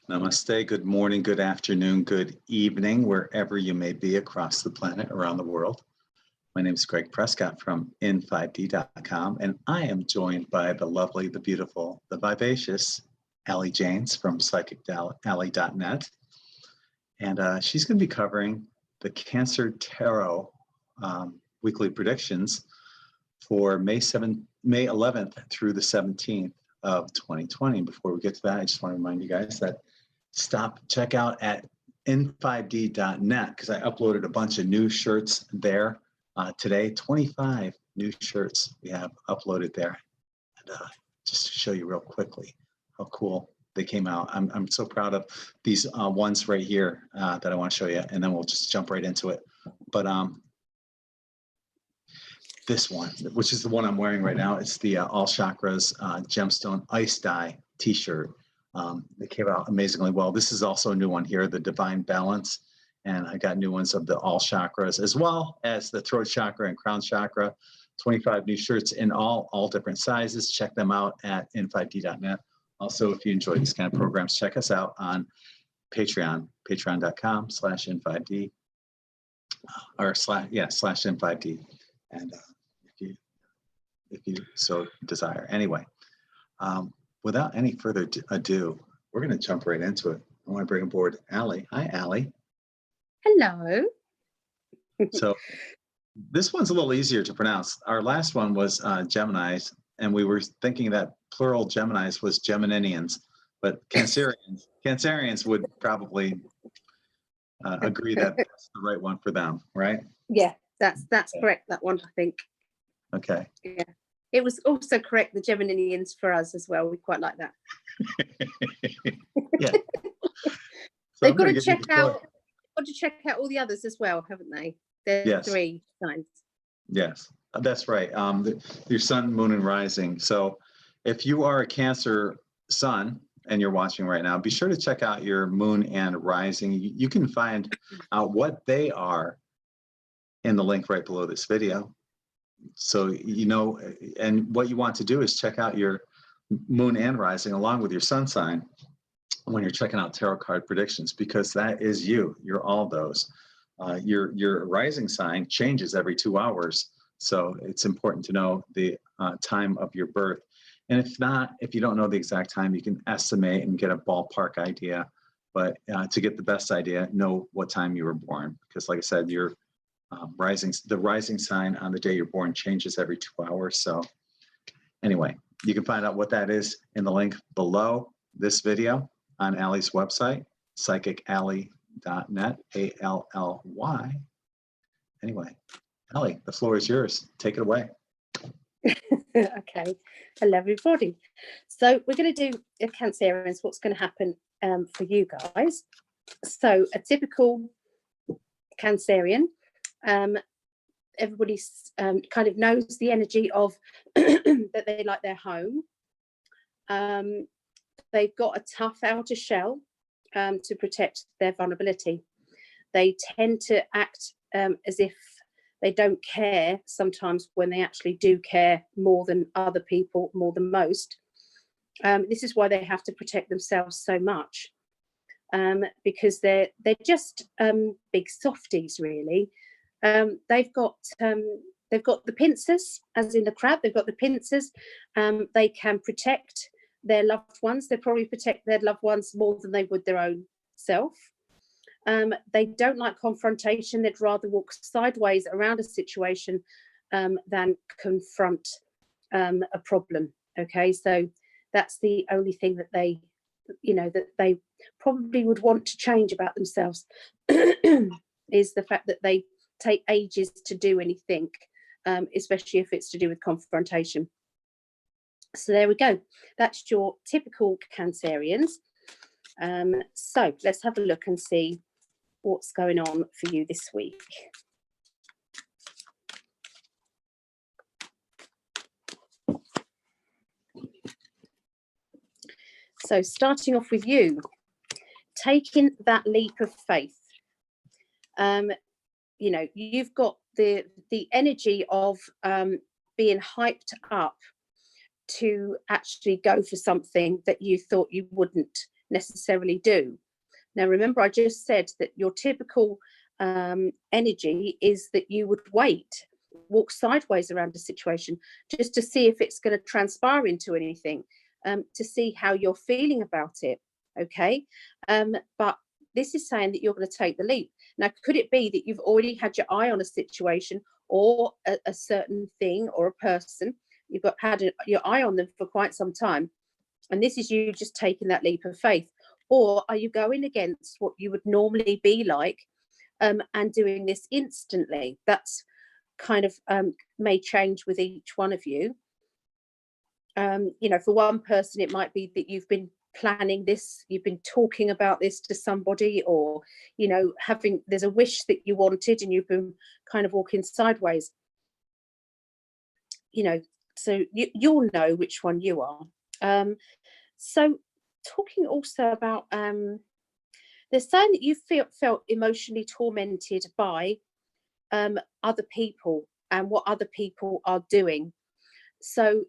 Namaste, good morning, good afternoon, good evening, wherever you may be across the planet, around the world. My name is Greg Prescott from in5d.com, and I am joined by the lovely, the beautiful, the vivacious Allie Janes from psychically.net. And she's going to be covering the Cancer Tarot weekly predictions for May 11th through the 17th of 2020. Before we get to that, I just want to remind you guys that check out at in5d.net, because I uploaded a bunch of new shirts there today. 25 new shirts we have uploaded there. And just to show you real quickly how cool they came out. I'm so proud of these ones right here that I want to show you, and then we'll just jump right into it. But this one, which is the one I'm wearing right now, it's the All Chakras Gemstone Ice Dye t-shirt. They came out amazingly well. This is also a new one here, the Divine Balance. And I got new ones of the all chakras, as well as the throat chakra and crown chakra. 25 new shirts in all different sizes. Check them out at in5d.net. Also, if you enjoy these kind of programs, check us out on Patreon, patreon.com/in5d or /in5d. And if you so desire. Anyway, without any further ado, we're going to jump right into it. I want to bring aboard Allie. Hi, Allie. Hello. So this one's a little easier to pronounce. Our last one was Geminis, and we were thinking that plural Geminis was Gemininians, but Cancerians would probably agree that that's the right one for them, right? Yeah, that's correct, that one, I think. Okay. Yeah. It was also correct, the Gemininians, for us as well. We quite like that. Yeah. So They've got to check out all the others as well, haven't they? There's yes. 3 signs. Yes, that's right. Your sun, moon, and rising. So if you are a Cancer sun and you're watching right now, be sure to check out your moon and rising. You can find out what they are in the link right below this video. So, and what you want to do is check out your moon and rising along with your sun sign when you're checking out tarot card predictions, because that is you. You're all those. Your rising sign changes every 2 hours. So it's important to know the time of your birth. And if you don't know the exact time, you can estimate and get a ballpark idea. But to get the best idea, know what time you were born. Because like I said, the rising sign on the day you're born changes every 2 hours. So anyway, you can find out what that is in the link below this video on Allie's website, psychically.net, ALLY. Anyway, Allie, the floor is yours. Take it away. Okay. Hello, everybody. So we're going to do a Cancerians, what's going to happen for you guys. So a typical Cancerian, everybody's kind of knows the energy of that they like their home. They've got a tough outer shell to protect their vulnerability. They tend to act as if they don't care sometimes, when they actually do care more than other people, more than most. This is why they have to protect themselves so much, because they're just big softies, really. They've got the pincers, as in the crab. They've got the pincers. They can protect their loved ones. They probably protect their loved ones more than they would their own self. They don't like confrontation. They'd rather walk sideways around a situation than confront a problem. Okay, so that's the only thing that they, that they probably would want to change about themselves is the fact that they take ages to do anything, especially if it's to do with confrontation. So there we go. That's your typical Cancerians. So let's have a look and see what's going on for you this week. So starting off with you, taking that leap of faith. You've got the energy of being hyped up to actually go for something that you thought you wouldn't necessarily do. Now, remember, I just said that your typical energy is that you would walk sideways around a situation just to see if it's going to transpire into anything, to see how you're feeling about it. Okay. But this is saying that you're going to take the leap. Now, could it be that you've already had your eye on a situation or a certain thing or a person? You've had your eye on them for quite some time, and this is you just taking that leap of faith. Or are you going against what you would normally be like, and doing this instantly? That's kind of may change with each one of you. You know, for one person, it might be that you've been planning this, you've been talking about this to somebody, or, you know, there's a wish that you wanted and you've been kind of walking sideways. You know, so you'll know which one you are. So talking also about, they're saying that you felt emotionally tormented by other people and what other people are doing. So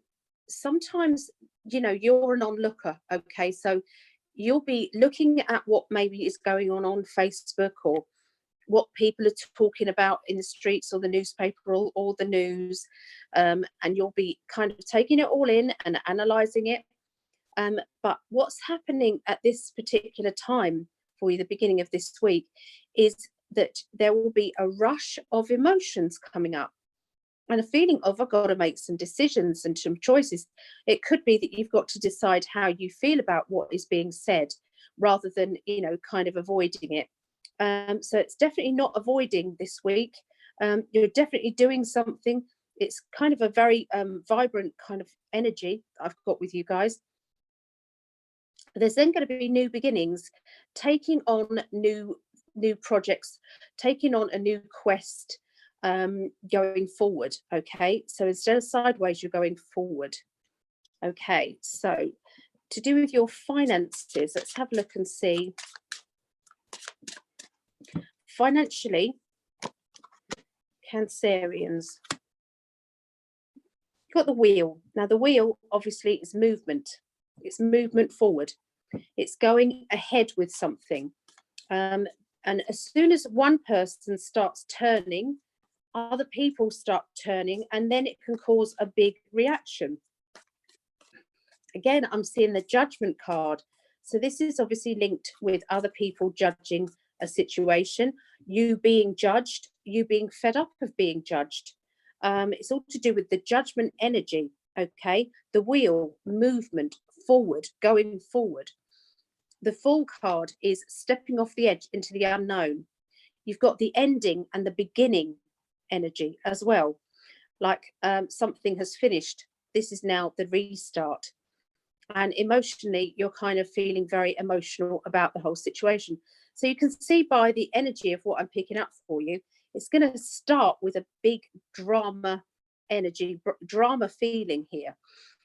sometimes, you know, you're an onlooker. Okay, so you'll be looking at what maybe is going on Facebook, or what people are talking about in the streets or the newspaper or the news, and you'll be kind of taking it all in and analysing it. But what's happening at this particular time for you, the beginning of this week, is that there will be a rush of emotions coming up, and a feeling of, I've got to make some decisions and some choices. It could be that you've got to decide how you feel about what is being said, rather than, you know, kind of avoiding it. So it's definitely not avoiding this week. You're definitely doing something. It's kind of a very vibrant kind of energy I've got with you guys. There's then going to be new beginnings, taking on new projects, taking on a new quest, going forward. Okay, so instead of sideways, you're going forward. Okay, so to do with your finances, let's have a look and see. Financially, Cancerians, you've got the wheel. Now, the wheel obviously is movement. It's movement forward. It's going ahead with something. And as soon as one person starts turning, other people start turning, and then it can cause a big reaction. Again, I'm seeing the Judgment card. So this is obviously linked with other people judging a situation, you being judged, you being fed up of being judged. It's all to do with the Judgment energy. Okay, the wheel, movement forward, going forward. The Fool card is stepping off the edge into the unknown. You've got the ending and the beginning energy as well, like something has finished, this is now the restart. And emotionally, you're kind of feeling very emotional about the whole situation. So you can see by the energy of what I'm picking up for you, it's going to start with a big drama energy, drama feeling here.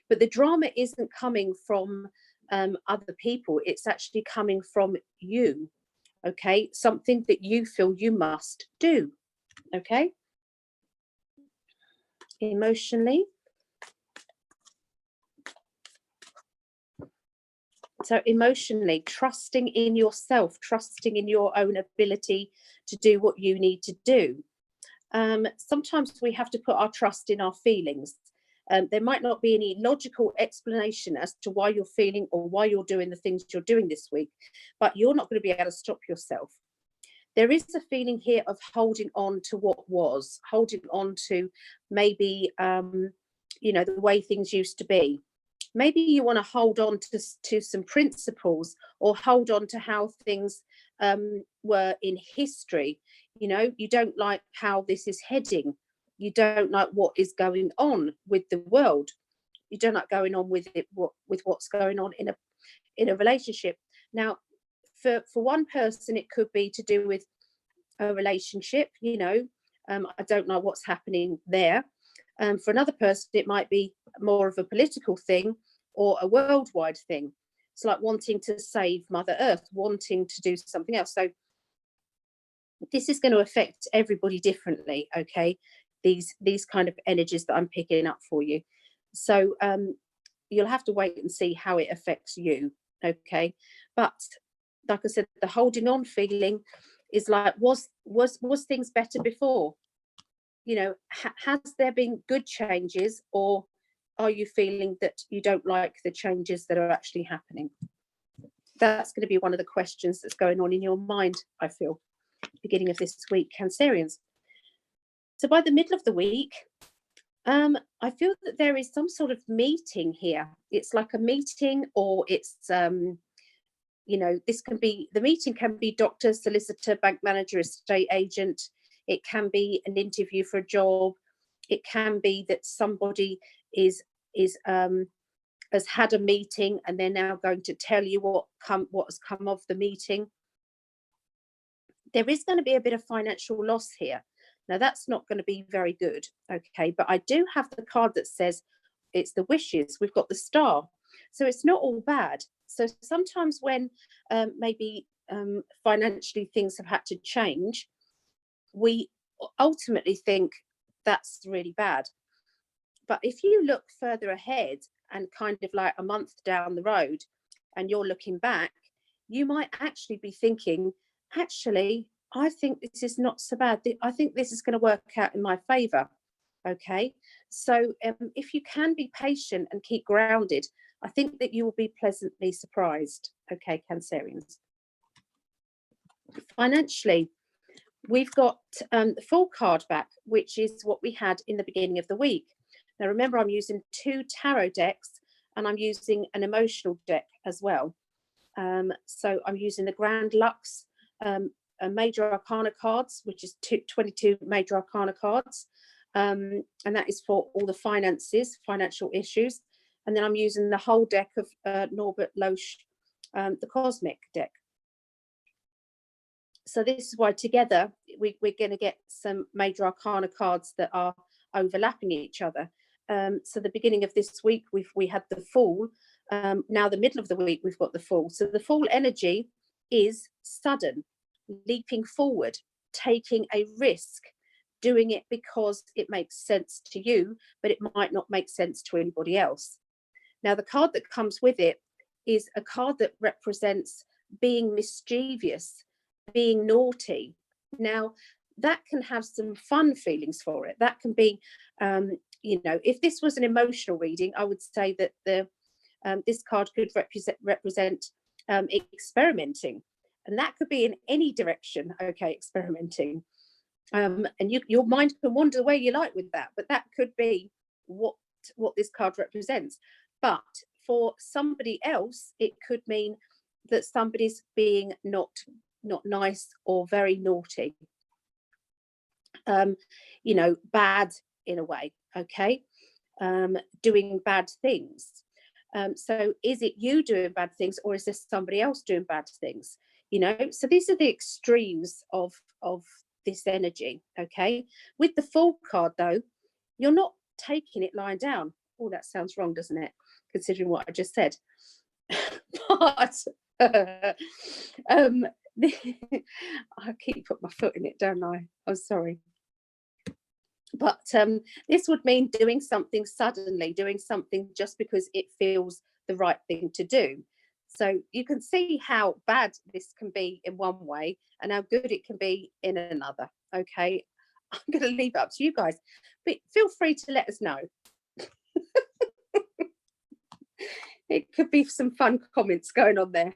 But the drama isn't coming from other people, it's actually coming from you. Okay, something that you feel you must do. Okay, emotionally. So emotionally, trusting in yourself, trusting in your own ability to do what you need to do. Sometimes we have to put our trust in our feelings. There might not be any logical explanation as to why you're feeling or why you're doing the things you're doing this week, but you're not going to be able to stop yourself. There is a feeling here of holding on to what was, holding on to maybe, you know, the way things used to be. Maybe you want to hold on to some principles, or hold on to how things were in history. You know, you don't like how this is heading. You don't like what is going on with the world. You don't like going on with it, with what's going on in a relationship. Now, for one person, it could be to do with a relationship. You know, I don't know what's happening there. For another person, it might be more of a political thing or a worldwide thing. It's like wanting to save Mother Earth, wanting to do something else. So this is going to affect everybody differently. Okay, these kind of energies that I'm picking up for you. So you'll have to wait and see how it affects you. Okay, but like I said, the holding on feeling is like, was things better before? You know, has there been good changes, or are you feeling that you don't like the changes that are actually happening? That's going to be one of the questions that's going on in your mind, I feel, beginning of this week, Cancerians. So by the middle of the week, I feel that there is some sort of meeting here. It's like a meeting, or it's, you know, this can be, the meeting can be doctor, solicitor, bank manager, estate agent. It can be an interview for a job. It can be that somebody has had a meeting and they're now going to tell you what has come of the meeting. There is going to be a bit of financial loss here. Now, that's not going to be very good, okay? But I do have the card that says it's the wishes. We've got the star. So it's not all bad. So sometimes when maybe financially things have had to change, we ultimately think that's really bad. But if you look further ahead and kind of like a month down the road and you're looking back, you might actually be thinking, actually, I think this is not so bad. I think this is going to work out in my favor. Okay. So if you can be patient and keep grounded, I think that you will be pleasantly surprised. Okay, Cancerians. Financially, we've got the full card back, which is what we had in the beginning of the week. Now, remember, I'm using 2 tarot decks and I'm using an emotional deck as well. So I'm using the Grand Lux Major Arcana cards, which is 22 Major Arcana cards. And that is for all the finances, financial issues. And then I'm using the whole deck of Norbert Loesch, the Cosmic deck. So this is why together we're going to get some Major Arcana cards that are overlapping each other. So the beginning of this week, we had the Fool. Now the middle of the week, we've got the Fool. So the Fool energy is sudden, leaping forward, taking a risk, doing it because it makes sense to you, but it might not make sense to anybody else. Now, the card that comes with it is a card that represents being mischievous, being naughty. Now, that can have some fun feelings for it. That can be, you know, if this was an emotional reading, I would say that this card could represent experimenting. And that could be in any direction, okay, experimenting. And your mind can wander the way you like with that, but that could be what this card represents. But for somebody else, it could mean that somebody's being not nice or very naughty, you know, bad in a way, okay, doing bad things. So is it you doing bad things, or is there somebody else doing bad things? You know, so these are the extremes of this energy, okay? With the Fool card, though, you're not taking it lying down. Oh, that sounds wrong, doesn't it? Considering what I just said. But I keep putting my foot in it, don't I? I'm sorry. But this would mean doing something suddenly, doing something just because it feels the right thing to do. So you can see how bad this can be in one way and how good it can be in another. Okay, I'm going to leave it up to you guys, but feel free to let us know. It could be some fun comments going on there.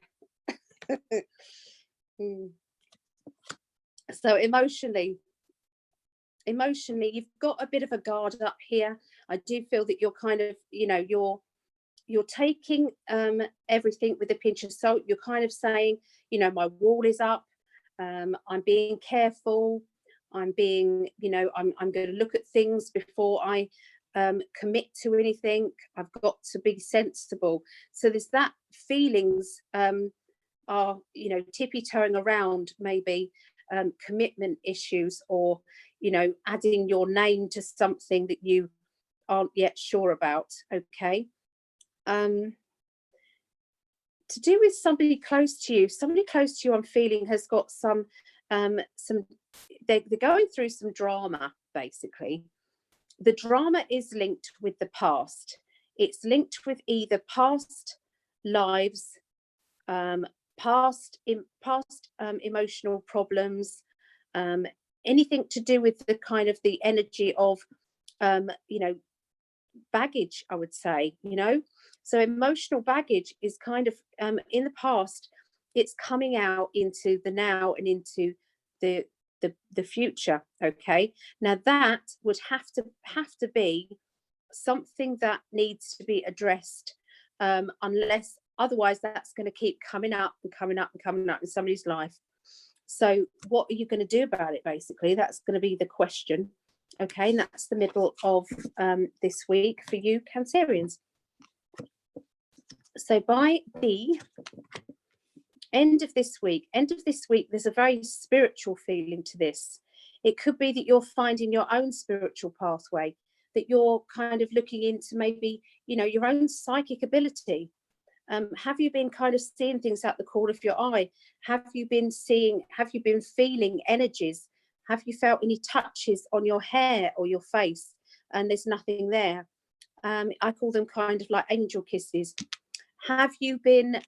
So emotionally, you've got a bit of a guard up here. I do feel that you're kind of, you know, you're taking everything with a pinch of salt. You're kind of saying, you know, my wall is up. I'm being careful. I'm being, you know, I'm going to look at things before I commit to anything. I've got to be sensible. So there's that feelings are, you know, tippy-toeing around maybe commitment issues, or, you know, adding your name to something that you aren't yet sure about. Okay. To do with somebody close to you, I'm feeling has got some they're going through some drama, basically. The drama is linked with the past. It's linked with either past lives, past emotional problems, anything to do with the kind of the energy of you know, baggage, I would say, you know. So emotional baggage is kind of in the past, it's coming out into the now and into the the future. Okay, now that would have to be something that needs to be addressed, unless otherwise that's going to keep coming up and coming up and coming up in somebody's life. So what are you going to do about it? Basically, that's going to be the question. Okay, and that's the middle of this week for you Cancerians. So by the end of this week, there's a very spiritual feeling to this. It could be that you're finding your own spiritual pathway, that you're kind of looking into maybe, you know, your own psychic ability. Have you been kind of seeing things out the corner of your eye? Have you been feeling energies? Have you felt any touches on your hair or your face and there's nothing there? I call them kind of like angel kisses. Have you been,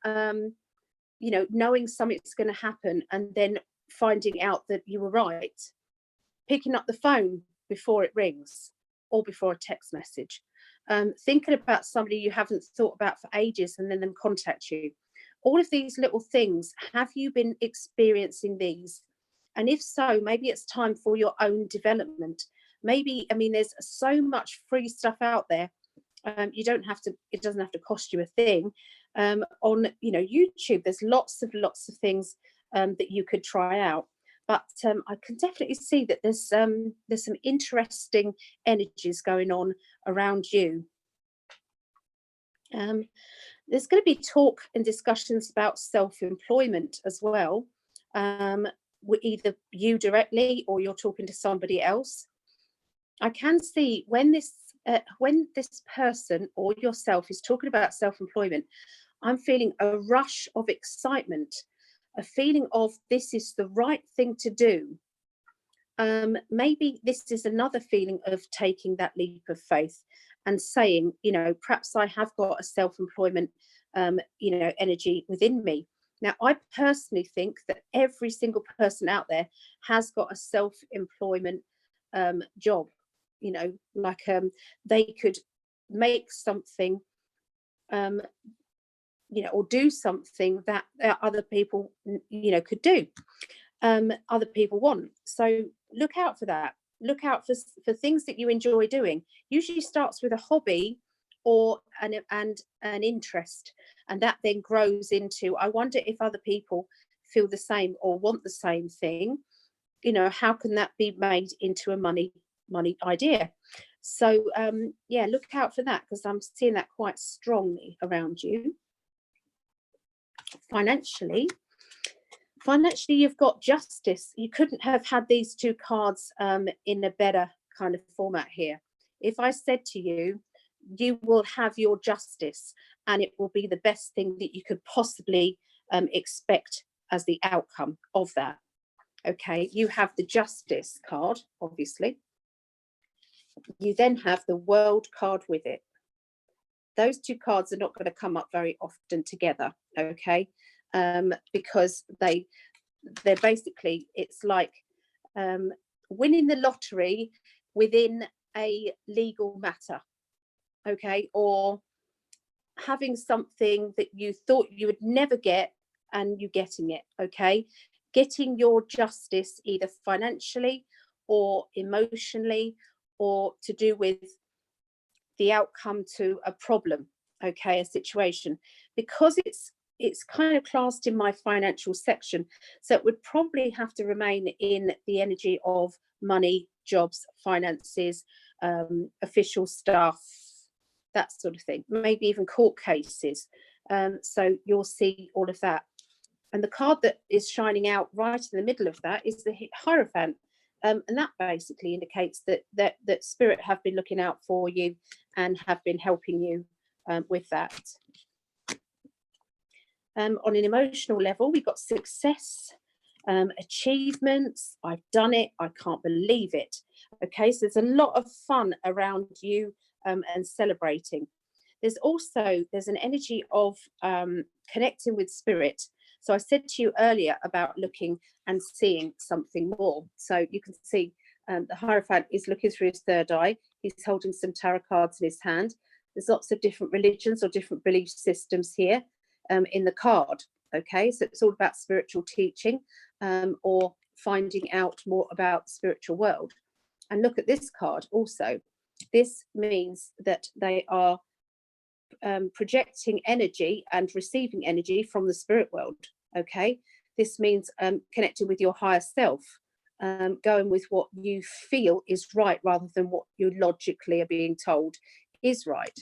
you know, knowing something's going to happen and then finding out that you were right? Picking up the phone before it rings or before a text message. Thinking about somebody you haven't thought about for ages and then them contact you. All of these little things, have you been experiencing these? And if so, maybe it's time for your own development. Maybe, I mean, there's so much free stuff out there. You don't have to, it doesn't have to cost you a thing. On, you know, YouTube, there's lots of things that you could try out. But I can definitely see that there's some interesting energies going on around you. There's going to be talk and discussions about self-employment as well. Either you directly or you're talking to somebody else. I can see when this person or yourself is talking about self-employment, I'm feeling a rush of excitement, a feeling of this is the right thing to do. Maybe this is another feeling of taking that leap of faith and saying, you know, perhaps I have got a self-employment, you know, energy within me. Now, I personally think that every single person out there has got a self-employment job, you know, like they could make something, you know, or do something that other people, you know, could do, other people want. So look out for that. Look out for things that you enjoy doing. Usually starts with a hobby or an interest, and that then grows into, I wonder if other people feel the same or want the same thing. You know, how can that be made into a money idea? So yeah, look out for that, because I'm seeing that quite strongly around you. Financially, you've got justice. You couldn't have had these two cards in a better kind of format here. If I said to you, you will have your justice and it will be the best thing that you could possibly expect as the outcome of that. Okay, you have the justice card, obviously. You then have the world card with it. Those two cards are not going to come up very often together, okay? Because they're basically, it's like winning the lottery within a legal matter, okay? Or having something that you thought you would never get and you getting it, okay? Getting your justice either financially or emotionally, or to do with the outcome to a problem, okay, a situation, because it's kind of classed in my financial section. So it would probably have to remain in the energy of money, jobs, finances, official stuff, that sort of thing, maybe even court cases. So you'll see all of that. And the card that is shining out right in the middle of that is the Hierophant. And that basically indicates that Spirit have been looking out for you and have been helping you with that. On an emotional level, we've got success, achievements. I've done it. I can't believe it. Okay, so there's a lot of fun around you and celebrating. There's an energy of connecting with spirit. So I said to you earlier about looking and seeing something more. So you can see the Hierophant is looking through his third eye. He's holding some tarot cards in his hand. There's lots of different religions or different belief systems here in the card. Okay, so it's all about spiritual teaching or finding out more about the spiritual world. And look at this card also. This means that they are projecting energy and receiving energy from the spirit world. Okay, this means connecting with your higher self, going with what you feel is right rather than what you logically are being told is right.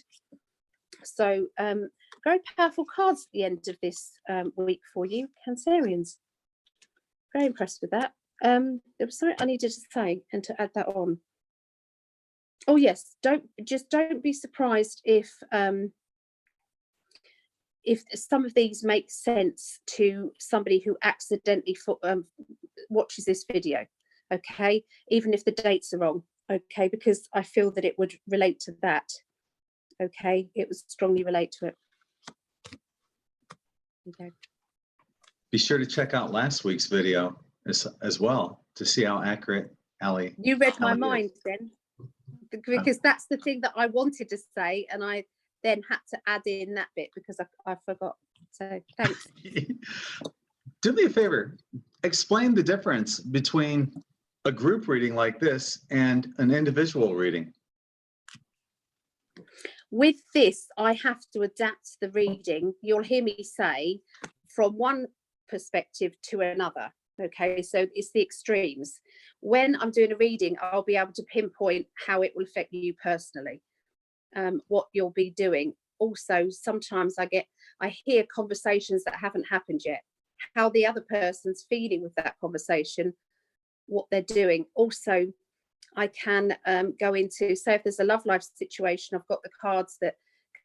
So very powerful cards at the end of this week for you, Cancerians. Very impressed with that. There was something I needed to say and to add that on. Oh yes, don't be surprised if some of these make sense to somebody who accidentally watches this video. Okay, even if the dates are wrong. Okay, because I feel that it would relate to that. Okay, it would strongly relate to it. Okay. Be sure to check out last week's video as well to see how accurate Ali. You read my Ali mind is. then, because that's the thing that I wanted to say, and I then had to add in that bit because I forgot. So thanks. Do me a favor, explain the difference between a group reading like this and an individual reading. With this, I have to adapt the reading. You'll hear me say from one perspective to another. Okay, so it's the extremes. When I'm doing a reading, I'll be able to pinpoint how it will affect you personally, what you'll be doing. Also, sometimes I hear conversations that haven't happened yet, how the other person's feeling with that conversation, what they're doing. Also, I can go into, say if there's a love life situation, I've got the cards that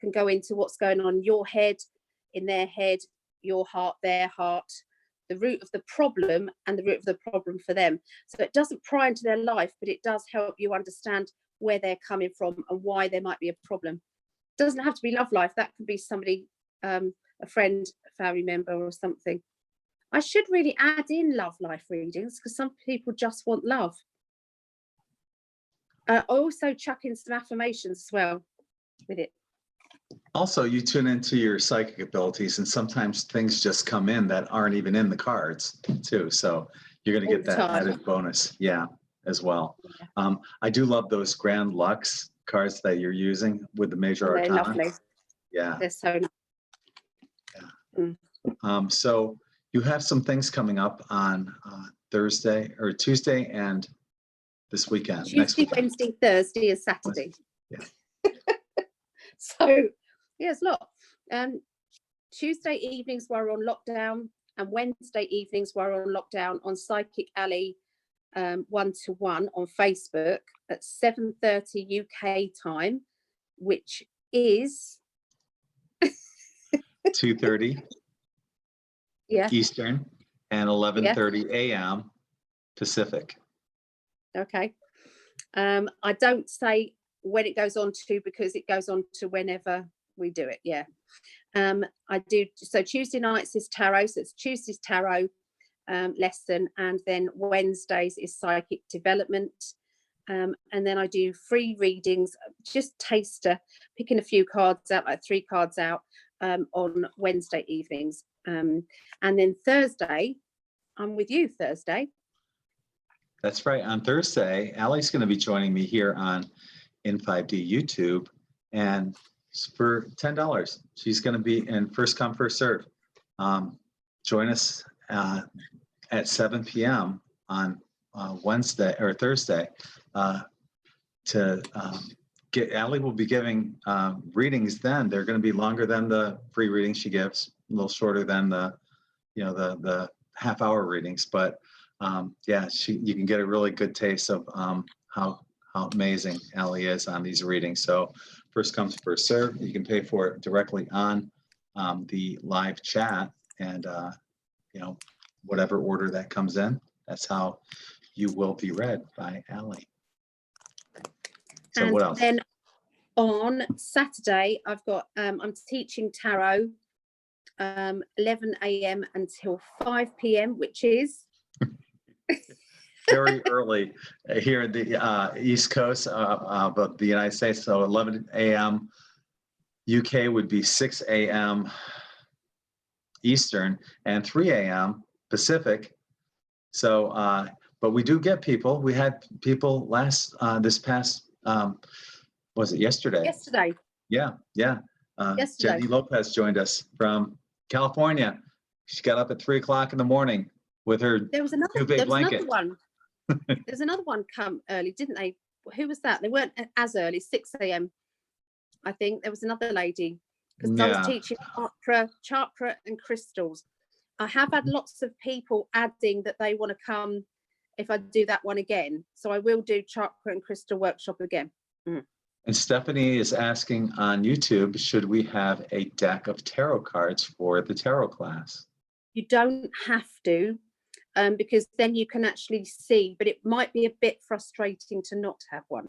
can go into what's going on in your head, in their head, your heart, their heart, the root of the problem and the root of the problem for them. So it doesn't pry into their life, but it does help you understand where they're coming from and why there might be a problem. It doesn't have to be love life. That could be somebody, a friend, a family member or something. I should really add in love life readings because some people just want love. I also chuck in some affirmations as well with it. Also, you tune into your psychic abilities, and sometimes things just come in that aren't even in the cards too. So you're going to get that added bonus, yeah, as well. Yeah. I do love those Grand Lux cards that you're using with the major arcana. They're lovely. Yeah, they're so nice. Yeah. So you have some things coming up on Thursday or Tuesday and this weekend. Tuesday, Wednesday, Thursday, and Saturday. Yeah. So yeah, it's a lot. Tuesday evenings we're on lockdown, and Wednesday evenings we're on lockdown on Psychic Alley 1-to-1 on Facebook at 7:30 UK time, which is 2:30 Eastern and 11:30 a.m. Pacific. Okay. I don't say when it goes on to because it goes on to whenever we do it. Yeah. I do. So Tuesday nights is tarot. So it's Tuesday's tarot lesson, and then Wednesdays is psychic development. And then I do free readings, just taster, picking a few cards out, like 3 cards out on Wednesday evenings. And then Thursday, I'm with you Thursday. That's right. On Thursday, Allie's going to be joining me here on In5D YouTube, and for $10, she's going to be in first come, first serve. Join us at 7 p.m. on Wednesday or Thursday to get. Allie will be giving readings then. They're going to be longer than the free readings she gives, a little shorter than the half-hour readings, but yeah, you can get a really good taste of how amazing Allie is on these readings. So first comes, first serve. You can pay for it directly on the live chat, and whatever order that comes in, that's how you will be read by Allie. So and what else? Then on Saturday, I've got, I'm teaching tarot, 11 a.m. until 5 p.m., which is very early here in the East Coast of the United States. So 11 a.m. UK would be 6 a.m. Eastern and 3 a.m. Pacific. So, but we do get people. We had people this past, was it yesterday? yesterday. Yeah. Yesterday. Jenny Lopez joined us from California. She got up at 3 o'clock in the morning with her There was another blanket. one. There's another one come early, didn't they? Who was that? They weren't as early, 6 a.m. I think there was another lady, because I was teaching chakra and crystals. I have had lots of people adding that they want to come if I do that one again. So I will do chakra and crystal workshop again. And Stephanie is asking on YouTube, should we have a deck of tarot cards for the tarot class? You don't have to, because then you can actually see, but it might be a bit frustrating to not have one.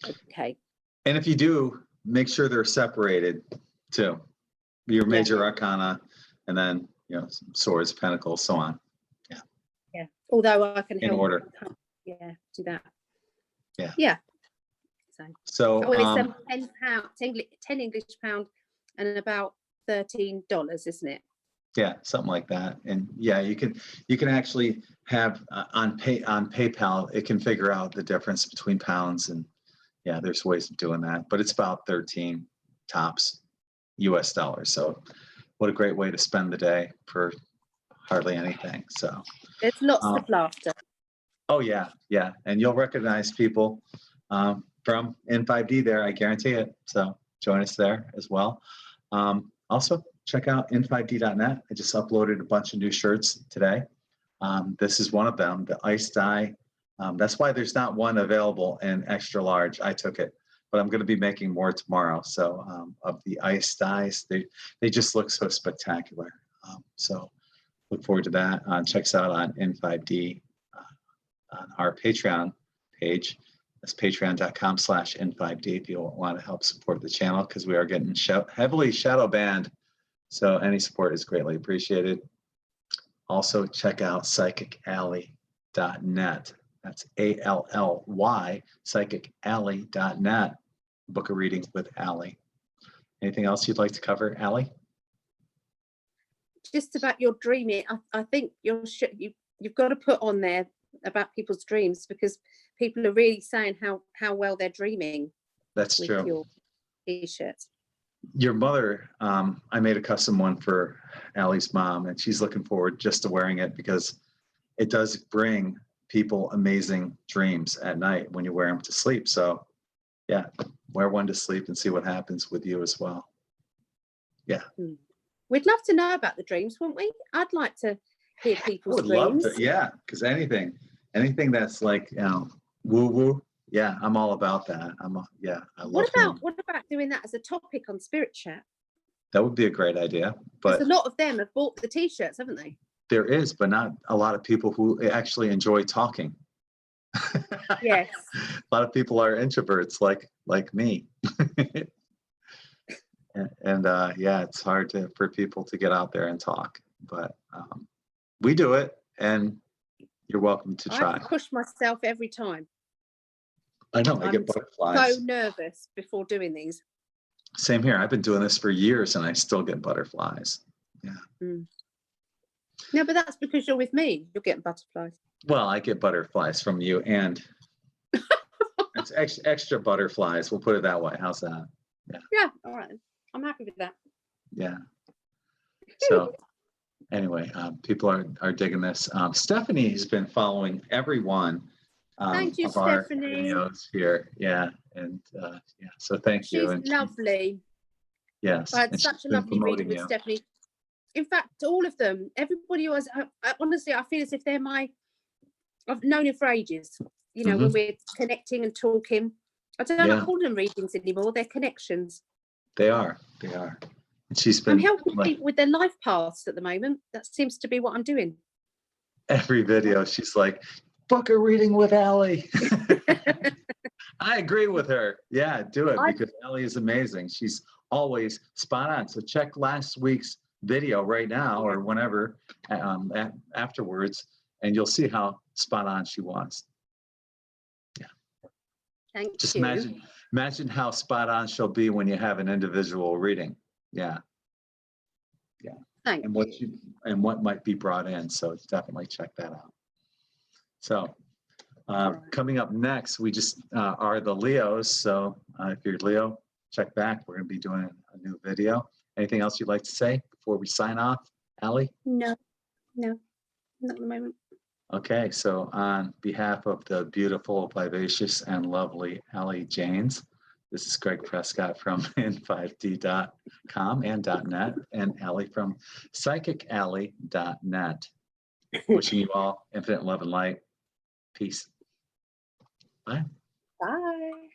Okay. And if you do, make sure they're separated too. Your major arcana, and then, you know, swords, pentacles, so on. Yeah. Although I can In help. order. Yeah, do that. Yeah. Yeah. So it's 10 English pound and about $13, isn't it? yeah, something like that. And yeah, you can actually have on PayPal, it can figure out the difference between pounds, and yeah, there's ways of doing that, but it's about 13 tops US dollars. So what a great way to spend the day for hardly anything. So there's lots of laughter. Oh yeah, and you'll recognize people from N5D there, I guarantee it. So join us there as well. Also check out n5d.net. I just uploaded a bunch of new shirts today. This is one of them, the ice dye. That's why there's not one available in extra large. I took it, but I'm going to be making more tomorrow. So of the ice dyes, they just look so spectacular. So look forward to that. Check us out on N5D on our Patreon page. That's patreon.com/N5D if you want to help support the channel, because we are getting heavily shadow banned. So any support is greatly appreciated. Also check out psychicalley.net. That's ALLY, psychicalley.net. Book a reading with Allie. Anything else you'd like to cover, Allie? Just about your dreaming. I think you've got to put on there about people's dreams, because people are really saying how well they're dreaming. That's with true. Your t-shirts. Your mother, I made a custom one for Allie's mom, and she's looking forward just to wearing it, because it does bring people amazing dreams at night when you wear them to sleep. So yeah, wear one to sleep and see what happens with you as well. Yeah. We'd love to know about the dreams, wouldn't we? I'd like to hear people's dreams. Love to, yeah, because anything that's like, you know, woo-woo, yeah, I'm all about that. I love what about doing that as a topic on Spirit Chat? That would be a great idea. But a lot of them have bought the t-shirts, haven't they? There is, but not a lot of people who actually enjoy talking. Yes. A lot of people are introverts like me. and yeah, it's hard for people to get out there and talk, but we do it, and you're welcome to try. I push myself every time. I know, I get butterflies. So nervous before doing these. Same here. I've been doing this for years and I still get butterflies. Yeah. No, but that's because you're with me. You're getting butterflies. Well, I get butterflies from you, and it's extra butterflies. We'll put it that way. How's that? Yeah. All right. I'm happy with that. Yeah. So anyway, people are digging this. Stephanie has been following everyone. Thank you, of our Stephanie. videos here. Yeah. And yeah, so thank you. She's lovely. Yes. I had such a lovely reading with Stephanie. In fact, all of them, everybody was, honestly, I feel as if I've known her for ages. You know, when we're connecting and talking. I don't know, I call them readings anymore. They're connections. They are. And she's been. I'm helping people with their life paths at the moment. That seems to be what I'm doing. Every video, she's like, book a reading with Allie. I agree with her. Yeah, do it I- because Ellie is amazing. She's always spot on. So check last week's video right now or whenever afterwards, and you'll see how spot on she was. Thank Just you. imagine how spot on she'll be when you have an individual reading. Yeah. Thank And you. what might be brought in. So definitely check that out. So All right. coming up next, we just are the Leos. So if you're Leo, check back. We're going to be doing a new video. Anything else you'd like to say before we sign off, Allie? No, not at the moment. Okay, so on behalf of the beautiful, vivacious, and lovely Allie Janes, this is Greg Prescott from in5d.com and .net, and Allie from psychically.net. Wishing you all infinite love and light. Peace. Bye. Bye.